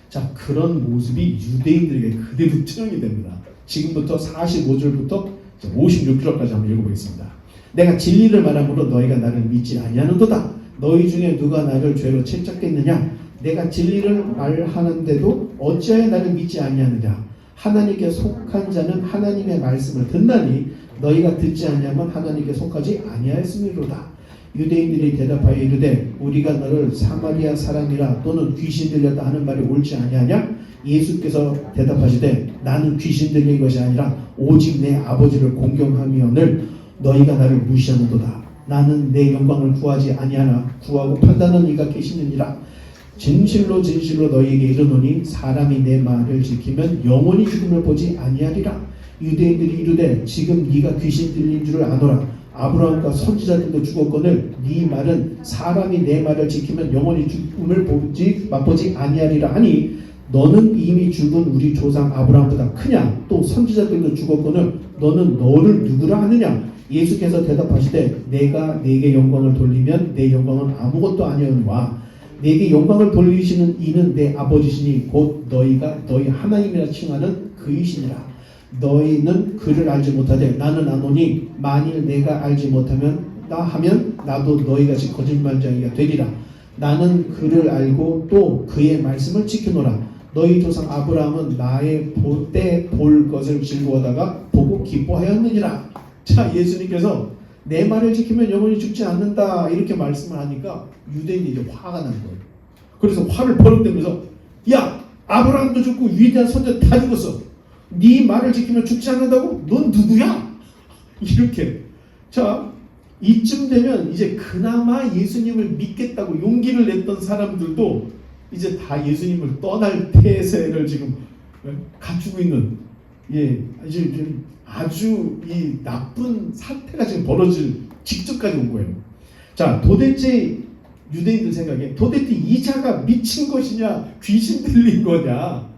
자, 그런 모습이 유대인들에게 그대로 투영이 됩니다. 지금부터 45절부터 56절까지 한번 읽어보겠습니다. 내가 진리를 말함으로 너희가 나를 믿지 아니하는도다. 너희 중에 누가 나를 죄로 채찍겠느냐? 내가 진리를 말하는데도 어찌하여 나를 믿지 아니하느냐? 하나님께 속한 자는 하나님의 말씀을 듣나니 너희가 듣지 아니하면 하나님께 속하지 아니하였음이로다. 유대인들이 대답하여 이르되 우리가 너를 사마리아 사람이라 또는 귀신 들렸다 하는 말이 옳지 아니하냐? 예수께서 대답하시되 나는 귀신 들린 것이 아니라 오직 내 아버지를 공경하며늘 너희가 나를 무시하는도다. 나는 내 영광을 구하지 아니하나 구하고 판단하는 이가 계시느니라. 진실로 진실로 너희에게 이르노니 사람이 내 말을 지키면 영원히 죽음을 보지 아니하리라. 유대인들이 이르되 지금 네가 귀신 들린 줄을 아노라. 아브라함과 선지자들도 죽었거늘 네 말은 사람이 내 말을 지키면 영원히 죽음을 맛보지 아니하리라 하니 너는 이미 죽은 우리 조상 아브라함보다 크냐? 또 선지자들도 죽었거늘 너는 너를 누구라 하느냐? 예수께서 대답하시되 내가 네게 영광을 돌리면 내 영광은 아무것도 아니오니와 내게 영광을 돌리시는 이는 내 아버지시니 곧 너희가 너희 하나님이라 칭하는 그이시니라. 너희는 그를 알지 못하되 나는 아노니 만일 내가 알지 못하면 나도 너희같이 거짓말쟁이가 되리라. 나는 그를 알고 또 그의 말씀을 지키노라. 너희 조상 아브라함은 나의 때 볼 것을 즐거워하다가 보고 기뻐하였느니라. 자, 예수님께서 내 말을 지키면 영원히 죽지 않는다 이렇게 말씀을 하니까 유대인이 이제 화가 난 거예요. 그래서 화를 버럭대면서 야, 아브라함도 죽고 위대한 선자 다 죽었어. 네 말을 지키면 죽지 않는다고? 넌 누구야? 이렇게. 자, 이쯤 되면 이제 그나마 예수님을 믿겠다고 용기를 냈던 사람들도 이제 다 예수님을 떠날 태세를 지금 갖추고 있는 아주 이 나쁜 사태가 지금 벌어질 직전까지 온 거예요. 자, 도대체 유대인들 생각에 도대체 이 자가 미친 것이냐 귀신 들린 거냐?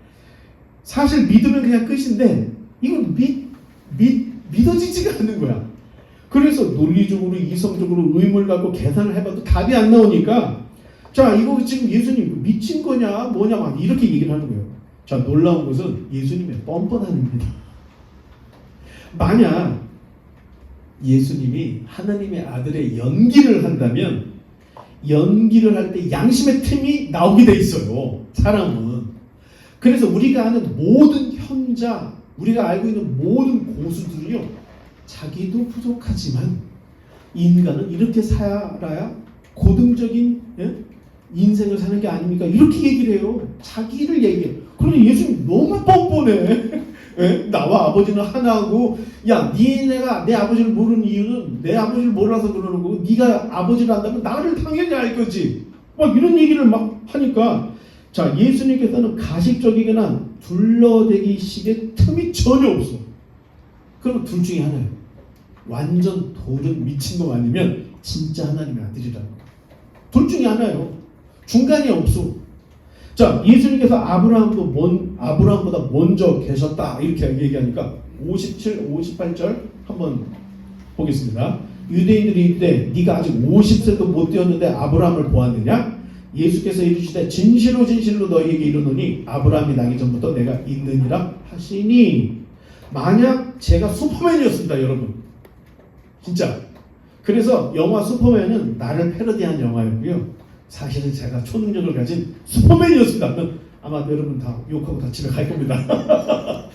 사실 믿으면 그냥 끝인데 이건 믿어지지가 않는 거야. 그래서 논리적으로 이성적으로 의문을 갖고 계산을 해봐도 답이 안 나오니까 자, 이거 지금 예수님 미친 거냐 뭐냐 막 이렇게 얘기를 하는 거예요. 자, 놀라운 것은 예수님의 뻔뻔함입니다. 만약 예수님이 하나님의 아들의 연기를 한다면 연기를 할 때 양심의 틈이 나오게 돼 있어요. 사람은. 그래서 우리가 아는 모든 현자, 우리가 알고 있는 모든 고수들은요, 자기도 부족하지만 인간은 이렇게 살아야 고등적인 인생을 사는 게 아닙니까? 이렇게 얘기를 해요. 자기를 얘기해요. 그런데 예수님 너무 뻔뻔해. 나와 아버지는 하나고, 야, 니네가 내 아버지를 모르는 이유는 내 아버지를 몰라서 그러는 거고, 네가 아버지를 안다면 나를 당연히 알 거지. 막 이런 얘기를 막 하니까, 자, 예수님께서는 가식적이거나 둘러대기식의 틈이 전혀 없어. 그럼 둘 중에 하나예요. 완전 도른 미친놈 아니면 진짜 하나님의 아들이라는 거예요. 둘 중에 하나예요. 중간이 없어. 자, 예수님께서 아브라함보다 먼저 계셨다 이렇게 얘기하니까 57, 58절 한번 보겠습니다. 유대인들이 이르되 네가 아직 50세도 못 되었는데 아브라함을 보았느냐? 예수께서 이르시되 진실로 진실로 너희에게 이르노니 아브라함이 나기 전부터 내가 있느니라 하시니. 만약 제가 슈퍼맨이었습니다, 여러분. 진짜. 그래서 영화 슈퍼맨은 나를 패러디한 영화였고요. 사실은 제가 초능력을 가진 슈퍼맨이었습니다. 아마 여러분 다 욕하고 다 집에 갈 겁니다.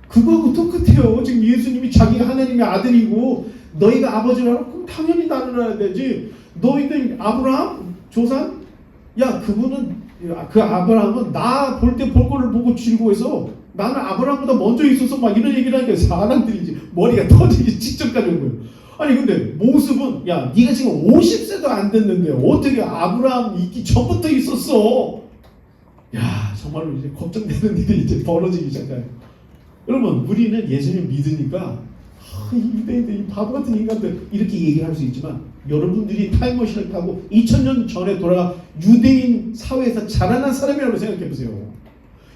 그거하고 똑같아요. 지금 예수님이 자기가 하나님의 아들이고 너희가 아버지라고 그럼 당연히 나를 알아야 되지. 너희들 아브라함 조상? 야, 그분은 그 아브라함은 나 볼 때 볼 거를 보고 즐거워해서 나는 아브라함보다 먼저 있어서 막 이런 얘기를 하니까 사람들이 이제 머리가 터지기 직전까지 온 거예요. 아니 근데 모습은 야, 네가 지금 50세도 안 됐는데 어떻게 아브라함 있기 전부터 있었어? 야, 정말로 이제 걱정되는 일이 이제 벌어지기 시작해요. 여러분, 우리는 예수님 믿으니까 이 바보 같은 인간들 이렇게 얘기를 할 수 있지만, 여러분들이 타임머신을 타고 2000년 전에 돌아가 유대인 사회에서 자라난 사람이라고 생각해 보세요.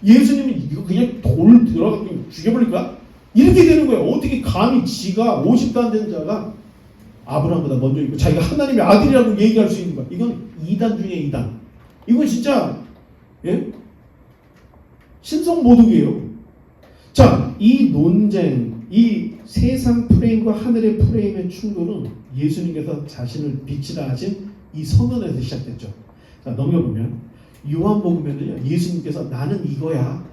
예수님이 이거 그냥 돌 들어가서 죽여버릴까? 이렇게 되는 거예요. 어떻게 감히 지가 50도 안 되는 자가 아브라함보다 먼저 있고 자기가 하나님의 아들이라고 얘기할 수 있는 거야. 이건 이단 중에 이단. 이건 진짜 신성모독이에요. 자, 이 논쟁, 이 세상 프레임과 하늘의 프레임의 충돌은 예수님께서 자신을 빛이라 하신 이 선언에서 시작됐죠. 자, 넘겨보면 요한복음에는요, 예수님께서 나는 이거야,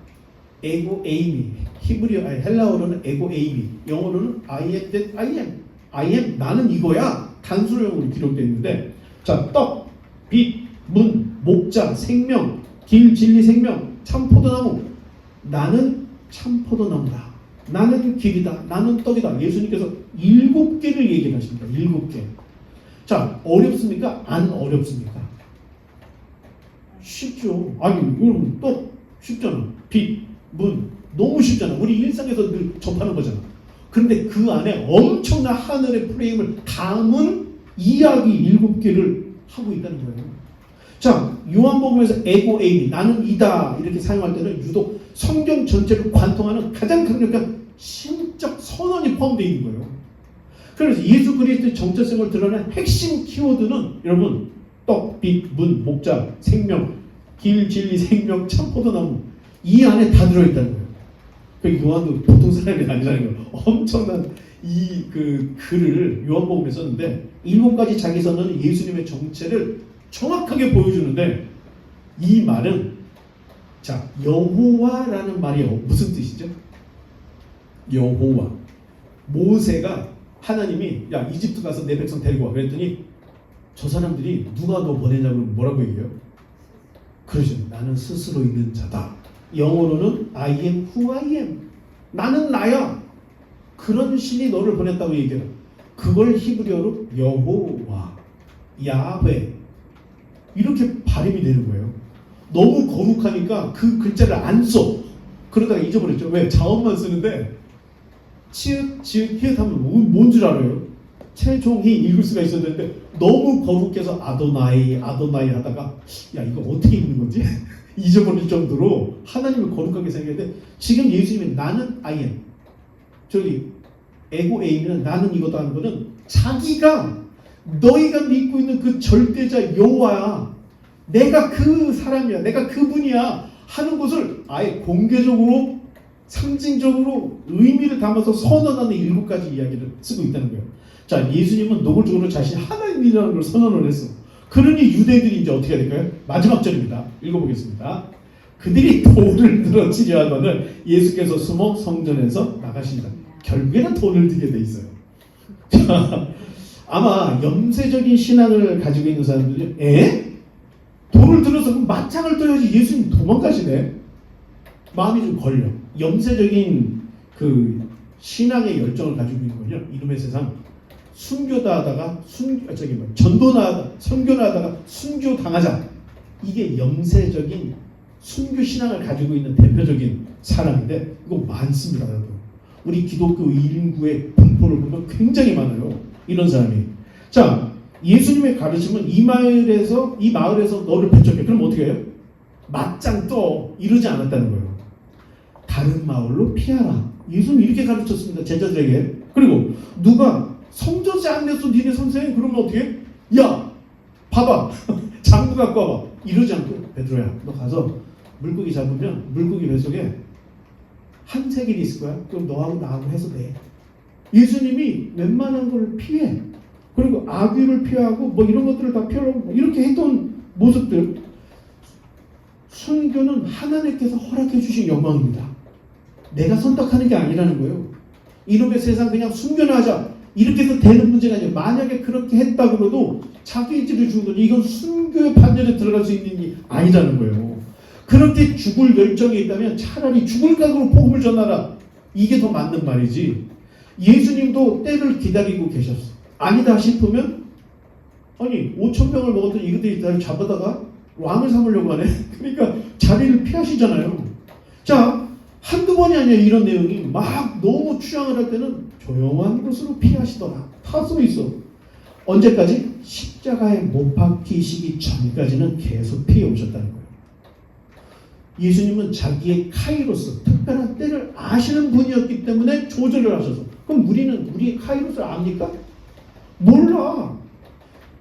에고 에이미, 헬라어로는 에고 에이미, 영어로는 I am that I am, 나는 이거야, 단수형으로 기록되어 있는데, 자, 떡, 빛, 문, 목자, 생명, 길, 진리, 생명, 참포도나무, 나는 참포도나무다. 나는 길이다. 나는 떡이다. 예수님께서 7개를 얘기를 하십니다. 7개. 자, 어렵습니까? 안 어렵습니까? 쉽죠. 아니, 여러분, 떡 쉽잖아. 빛, 문, 너무 쉽잖아. 우리 일상에서 늘 접하는 거잖아. 그런데 그 안에 엄청난 하늘의 프레임을 담은 이야기 7개를 하고 있다는 거예요. 자, 요한복음에서 에고 에이미, 나는 이다 이렇게 사용할 때는 유독 성경 전체를 관통하는 가장 강력한 신적 선언이 포함되어 있는 거예요. 그래서 예수 그리스도의 정체성을 드러낸 핵심 키워드는 여러분, 떡, 빛, 문, 목자, 생명, 길, 진리, 생명, 참포도나무, 이 안에 다 들어있다는 거예요. 그 요한도 보통 사람이 아니라는 거예요. 엄청난 이 그 글을 요한복음에 썼는데 7가지 자기 선언은 예수님의 정체를 정확하게 보여주는데, 이 말은, 자, 여호와라는 말이 무슨 뜻이죠? 여호와. 모세가 하나님이 야, 이집트 가서 내 백성 데리고 와 그랬더니 저 사람들이 누가 너 보내냐고 뭐라고 얘기해요? 그러죠. 나는 스스로 있는 자다. 영어로는 I am who I am. 나는 나야. 그런 신이 너를 보냈다고 얘기해요. 그걸 히브리어로 여호와, 야훼 이렇게 발음이 되는 거예요. 너무 거룩하니까 그 글자를 안 써. 그러다가 잊어버렸죠. 왜? 자원만 쓰는데 치읓, 지읒, 히읗 하면 뭔 줄 알아요? 최종이 읽을 수가 있었는데 너무 거룩해서 아도나이 하다가 야, 이거 어떻게 읽는 건지 잊어버릴 정도로 하나님을 거룩하게 생각했는데, 지금 예수님이 나는 I am, 저기 에고 에이미는 나는 이것도 하는 거는 자기가 너희가 믿고 있는 그 절대자 여호와야. 내가 그 사람이야, 내가 그분이야 하는 것을 아예 공개적으로 상징적으로 의미를 담아서 선언하는 7가지 이야기를 쓰고 있다는 거예요. 자, 예수님은 노골적으로 자신이 하나님이라는 걸 선언을 했어. 그러니 유대인들이 이제 어떻게 될까요? 마지막 절입니다. 읽어보겠습니다. 그들이 돌을 들어치려 하거늘 예수께서 숨어 성전에서 나가신다. 결국에는 돈을 들게 돼 있어요. 아마 염세적인 신앙을 가지고 있는 사람들이 돈을 들어서 맞짱을 떠야지 예수님 도망가시네. 마음이 좀 걸려. 염세적인 그 신앙의 열정을 가지고 있는 거죠. 이놈의 세상 순교다 하다가 전도나 선교나 하다가 순교 당하자. 이게 염세적인 순교 신앙을 가지고 있는 대표적인 사람인데 이거 많습니다, 여러분. 우리 기독교 인구의 분포를 보면 굉장히 많아요. 이런 사람이. 자, 예수님의 가르침은 이 마을에서 너를 배척해. 그럼 어떻게 해요? 맞짱 떠. 이러지 않았다는 거예요. 다른 마을로 피하라. 예수님 이렇게 가르쳤습니다, 제자들에게. 그리고 누가 성전세 안 냈어 니네 선생? 그러면 어떻게 해? 야 봐봐 장부 갖고 와봐. 이러지 않고 베드로야 너 가서 물고기 잡으면 물고기 뱃속에 한 세겔이 있을 거야. 그럼 너하고 나하고 해서 내. 예수님이 웬만한 걸 피해. 그리고 악귀를 피하고 뭐 이런 것들을 다 피하고 뭐 이렇게 했던 모습들. 순교는 하나님께서 허락해 주신 영광입니다. 내가 선택하는 게 아니라는 거예요. 이놈의 세상 그냥 순교나 하자. 이렇게 해서 되는 문제가 아니에요. 만약에 그렇게 했다 그래도 자기 의지를 주는 거지. 이건 순교의 반열에 들어갈 수 있는 게 아니라는 거예요. 그렇게 죽을 열정이 있다면 차라리 죽을 각오로 복음을 전하라. 이게 더 맞는 말이지. 예수님도 때를 기다리고 계셨어. 아니다 싶으면 아니 5,000병을 먹었던 이것들이 다 잡아다가 왕을 삼으려고 하네. 그러니까 자리를 피하시잖아요. 자, 한두 번이 아니야. 이런 내용이 막 너무 취향을 할 때는 조용한 곳으로 피하시더라. 다 써 있어. 언제까지? 십자가에 못 박히시기 전까지는 계속 피해 오셨다는 거예요. 예수님은 자기의 카이로스, 특별한 때를 아시는 분이었기 때문에 조절을 하셔서. 그럼 우리는 우리의 카이로스를 압니까? 몰라.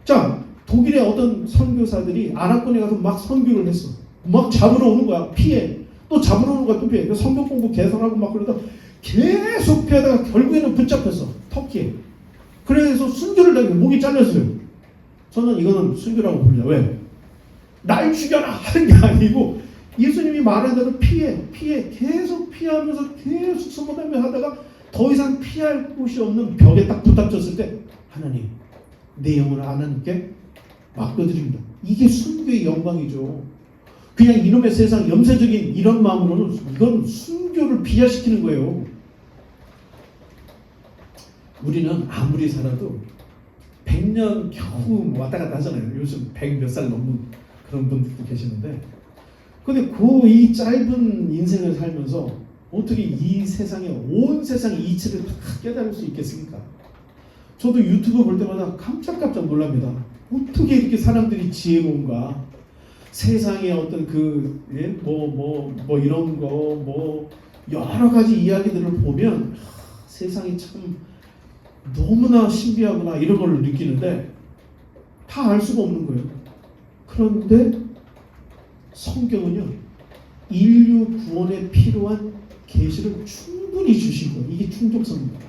자, 독일의 어떤 선교사들이 아랍권에 가서 막 선교를 했어. 막 잡으러 오는 거야. 피해. 또 잡으러 오는 거야. 또 피해. 성경 공부 개설하고 막 그러다 계속 피하다가 결국에는 붙잡혔어. 터키에. 그래서 순교를 당해 목이 잘렸어요. 저는 이거는 순교라고 봅니다. 왜? 날 죽여라 하는 게 아니고 예수님이 말한 대로 피해 계속 피하면서 계속 숨어다니며 하다가 더 이상 피할 곳이 없는 벽에 딱 부닥쳤을 때 하나님 내 영혼을 하나님께 맡겨드립니다. 이게 순교의 영광이죠. 그냥 이놈의 세상 염세적인 이런 마음으로는 이건 순교를 비하시키는 거예요. 우리는 아무리 살아도 100년 겨우 왔다 갔다 하잖아요. 요즘 100 몇 살 넘는 그런 분들도 계시는데 근데 이 짧은 인생을 살면서 어떻게 이 세상에 온 세상의 이치를 다 깨달을 수 있겠습니까? 저도 유튜브 볼 때마다 깜짝깜짝 놀랍니다. 어떻게 이렇게 사람들이 지혜로운가? 세상의 어떤 이런 거 여러 가지 이야기들을 보면 세상이 참 너무나 신비하구나 이런 걸 느끼는데 다 알 수가 없는 거예요. 그런데 성경은요 인류 구원에 필요한 계시를 충분히 주신 거예요. 이게 충족성입니다.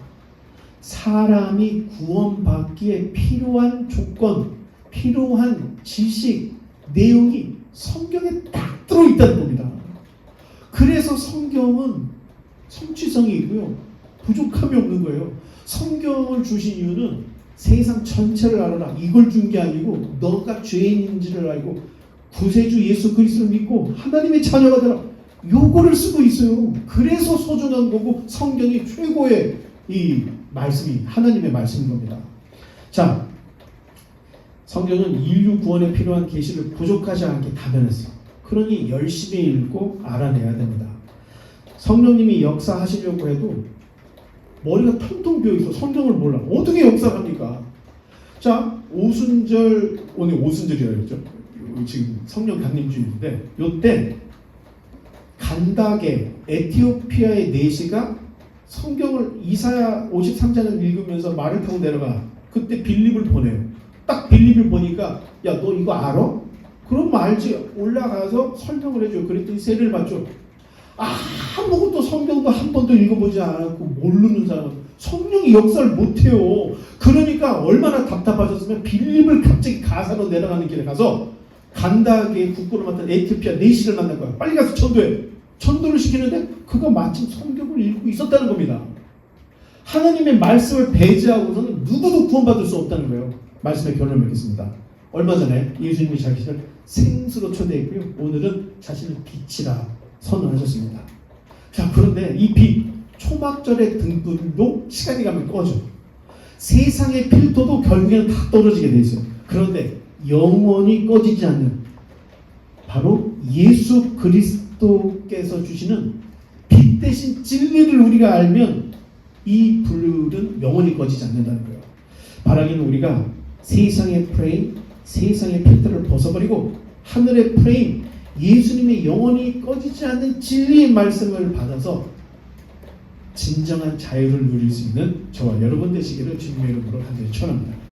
사람이 구원받기에 필요한 조건, 필요한 지식, 내용이 성경에 딱 들어있다는 겁니다. 그래서 성경은 성취성이 있고요. 부족함이 없는 거예요. 성경을 주신 이유는 세상 전체를 알아라. 이걸 준 게 아니고 너가 죄인인지를 알고 구세주 예수 그리스도를 믿고 하나님의 자녀가 되라. 요거를 쓰고 있어요. 그래서 소중한 거고 성경이 최고의 이 말씀이 하나님의 말씀인 겁니다. 자, 성경은 인류 구원에 필요한 계시를 부족하지 않게 다변했어요. 그러니 열심히 읽고 알아내야 됩니다. 성령님이 역사하시려고 해도 머리가 텅텅 비어있어. 성경을 몰라. 어떻게 역사합니까? 자, 오순절, 오늘 오순절이었죠. 지금 성령 강림주일인데 요때 간다게 에티오피아의 내시가 성경을 이사야 53장을 읽으면서 말을 타고 내려가. 그때 빌립을 보내요. 딱 빌립을 보니까 야 너 이거 알아? 그럼 알지. 올라가서 설명을 해줘요. 그랬더니 세례를 받죠. 아무것도 성경도 한 번도 읽어보지 않았고 모르는 사람은 성령이 역사를 못해요. 그러니까 얼마나 답답하셨으면 빌립을 갑자기 가사로 내려가는 길에 가서 간다하게 국고를 맡은 에티오피아 내시를 만난 거야. 빨리 가서 전도해. 전도를 시키는데 그가 마침 성경을 읽고 있었다는 겁니다. 하나님의 말씀을 배제하고서는 누구도 구원받을 수 없다는 거예요. 말씀의 결론을 맺겠습니다. 얼마 전에 예수님이 자신을 생수로 초대했고요. 오늘은 자신을 빛이라 선언하셨습니다. 자, 그런데 이 빛, 초막절의 등불도 시간이 가면 꺼져. 세상의 필터도 결국에는 다 떨어지게 돼 있어요. 그런데 영원히 꺼지지 않는 바로 예수 그리스도께서 주시는 빛 대신 진리를 우리가 알면 이 불은 영원히 꺼지지 않는다는 거예요. 바라기는 우리가 세상의 프레임, 세상의 필터를 벗어버리고 하늘의 프레임, 예수님의 영원히 꺼지지 않는 진리의 말씀을 받아서 진정한 자유를 누릴 수 있는 저와 여러분 되시기를 주님의 이름으로 간절히 축원합니다.